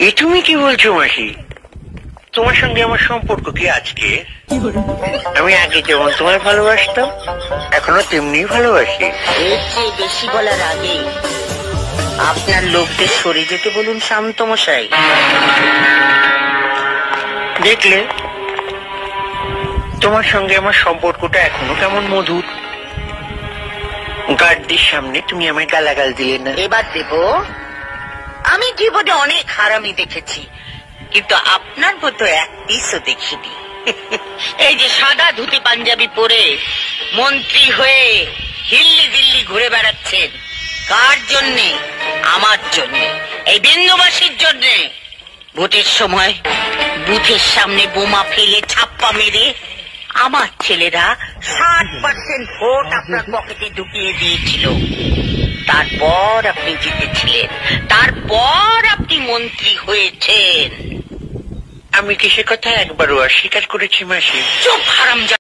এ তুমি কি বলছো মাসি? তোমার সঙ্গে আমার সম্পর্ক কি আজকে? আমি আগে যেমন তোমায় ভালোবাসতাম এখনো তেমনি ভালোবাসি। এর চেয়ে বেশি বলার আগে আপনার লোকদের সরে যেতে বলুন শান্ত মশাই। দেখলে তোমার সঙ্গে আমার সম্পর্কটা এখনো কেমন মধুর। গার্ডদের সামনে তুমি আমায় গালাগাল দিলে না। এবার দেব। আমি জীবনে অনেক হারামি দেখেছি, কিন্তু আপনার মতো এক পিসও দেখিনি। এই যে সাদা ধুতি পাঞ্জাবি পরে মন্ত্রী হয়ে হিল্লি দিল্লি ঘুরে বেড়াচ্ছেন, কার জন্যে? আমার জন্যে, এই বিন্দুবাসীর জন্যে। ভোটের সময় বুথের সামনে বোমা ফেলে ছাপ্পা মেরে আমার ছেলেরা 60% ভোট আপনার পকেটে ঢুকিয়ে দিয়েছিল। তারপর আপনি জিতেছিলেন, তারপর আপনি মন্ত্রী হয়েছেন। আমি কি সে কথা একবারও অস্বীকার করেছি মাসি? চুপ হারামজাদা।